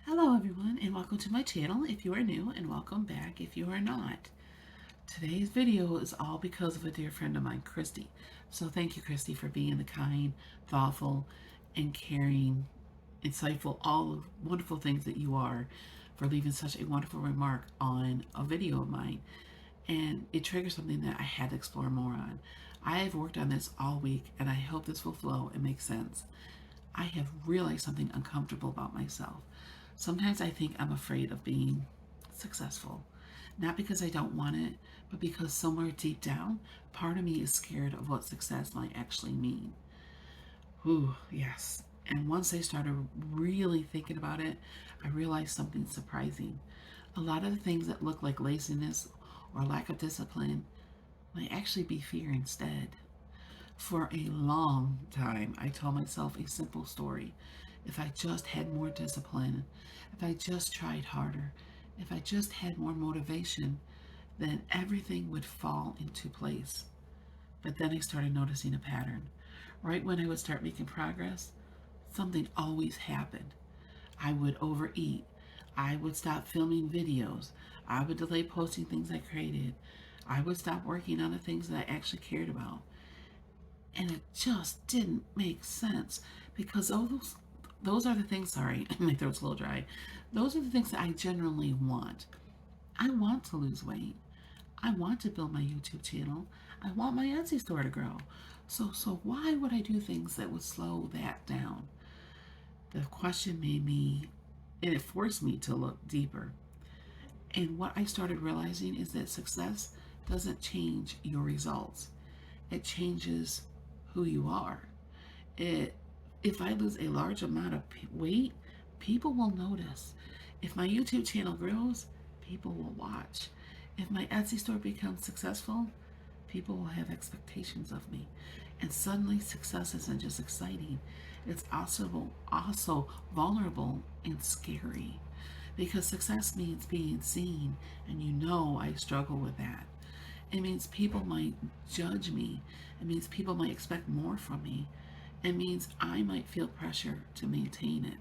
Hello everyone and welcome to my channel if you are new, and welcome back if you are not. Today's video is all because of a dear friend of mine, Christy. So thank you, Christy, for being the kind, thoughtful, and caring, insightful, all the wonderful things that you are, for leaving such a wonderful remark on a video of mine. And it triggered something that I had to explore more on. I have worked on this all week and I hope this will flow and make sense. I have realized something uncomfortable about myself. Sometimes I think I'm afraid of being successful. Not because I don't want it, but because somewhere deep down, part of me is scared of what success might actually mean. Ooh, yes. And once I started really thinking about it, I realized something surprising. A lot of the things that look like laziness or lack of discipline might actually be fear instead. For a long time, I told myself a simple story. If I just had more discipline, if I just tried harder, if I just had more motivation, then everything would fall into place. But then I started noticing a pattern. Right when I would start making progress, something always happened. I would overeat. I would stop filming videos. I would delay posting things I created. I would stop working on the things that I actually cared about. And it just didn't make sense because those are the things, sorry, my throat's a little dry. Those are the things that I generally want. I want to lose weight. I want to build my YouTube channel. I want my Etsy store to grow. So why would I do things that would slow that down? The question made me, and it forced me to look deeper. And what I started realizing is that success doesn't change your results. It changes who you are. It, if I lose a large amount of weight, people will notice. If my YouTube channel grows, people will watch. If my Etsy store becomes successful, people will have expectations of me. And suddenly success isn't just exciting, it's also vulnerable and scary. Because success means being seen, and you know I struggle with that. It means people might judge me. It means people might expect more from me. It means I might feel pressure to maintain it.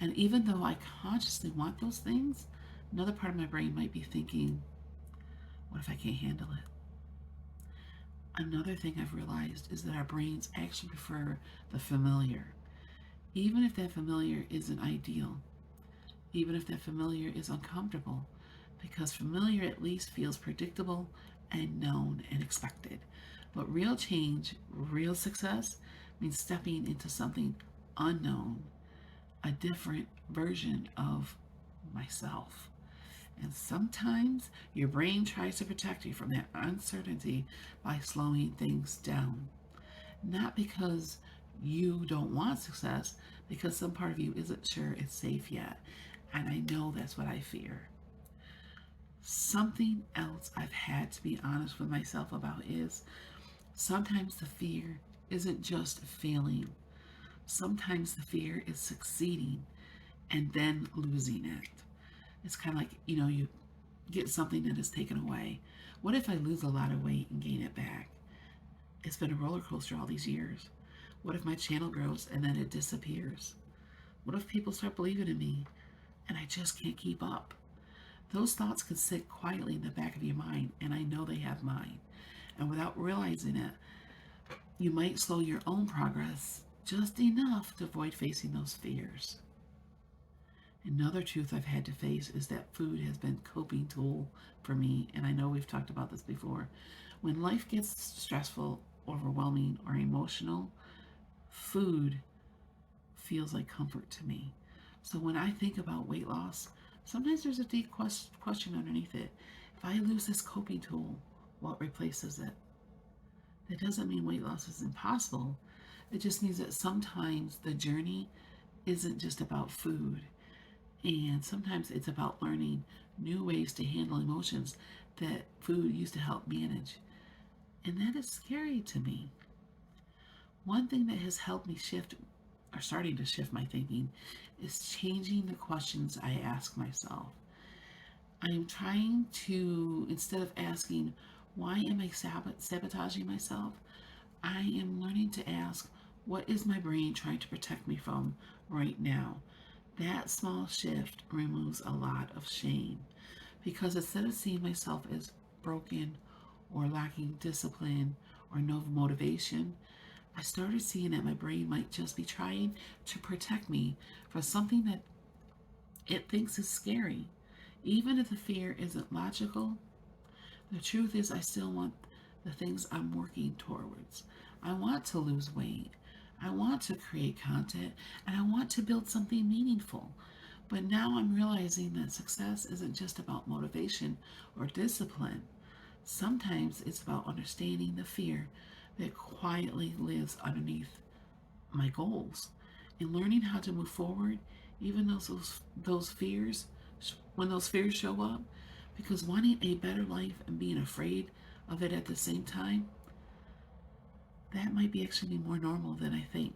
And even though I consciously want those things, another part of my brain might be thinking, what if I can't handle it? Another thing I've realized is that our brains actually prefer the familiar, even if that familiar isn't ideal, even if that familiar is uncomfortable, because familiar at least feels predictable and known and expected. But real change, real success, means stepping into something unknown, a different version of myself. And sometimes your brain tries to protect you from that uncertainty by slowing things down. Not because you don't want success, because some part of you isn't sure it's safe yet. And I know that's what I fear. Something else I've had to be honest with myself about is sometimes the fear isn't just failing. Sometimes the fear is succeeding and then losing it. It's kind of like, you get something that is taken away. What if I lose a lot of weight and gain it back? It's been a roller coaster all these years. What if my channel grows and then it disappears? What if people start believing in me and I just can't keep up? Those thoughts can sit quietly in the back of your mind, and I know they have mine. And without realizing it, you might slow your own progress just enough to avoid facing those fears. Another truth I've had to face is that food has been a coping tool for me, and I know we've talked about this before. When life gets stressful, overwhelming, or emotional, food feels like comfort to me. So when I think about weight loss, sometimes there's a deep question underneath it. If I lose this coping tool, what replaces it? That doesn't mean weight loss is impossible. It just means that sometimes the journey isn't just about food. And sometimes it's about learning new ways to handle emotions that food used to help manage. And that is scary to me. One thing that has helped me shift, or starting to shift my thinking, is changing the questions I ask myself. I am trying to, instead of asking, why am I sabotaging myself? I am learning to ask, what is my brain trying to protect me from right now? That small shift removes a lot of shame because instead of seeing myself as broken or lacking discipline or no motivation, I started seeing that my brain might just be trying to protect me from something that it thinks is scary. Even if the fear isn't logical, the truth is I still want the things I'm working towards. I want to lose weight. I want to create content and I want to build something meaningful. But now I'm realizing that success isn't just about motivation or discipline. Sometimes it's about understanding the fear that quietly lives underneath my goals and learning how to move forward even though those fears when those fears show up, because wanting a better life and being afraid of it at the same time, that might be actually be more normal than I think.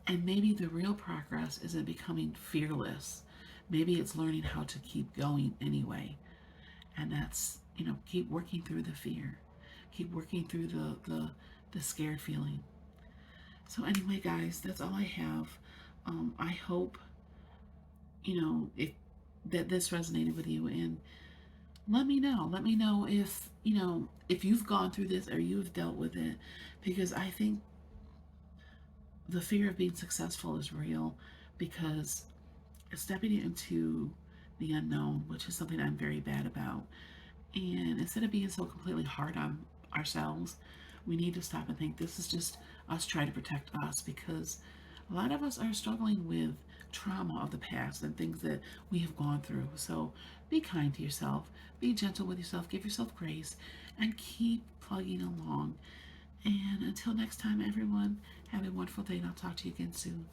And maybe the real progress isn't becoming fearless. Maybe it's learning how to keep going anyway. And that's, keep working through the fear. Keep working through the scared feeling. So anyway, guys, that's all I have. I hope, if that this resonated with you, and let me know. Let me know if, if you've gone through this or you've dealt with it, because I think the fear of being successful is real, because stepping into the unknown, which is something I'm very bad about, and instead of being so completely hard on ourselves, we need to stop and think this is just us trying to protect us, because a lot of us are struggling with trauma of the past and things that we have gone through. So be kind to yourself, be gentle with yourself, give yourself grace, and keep plugging along. And until next time, everyone, have a wonderful day, and I'll talk to you again soon.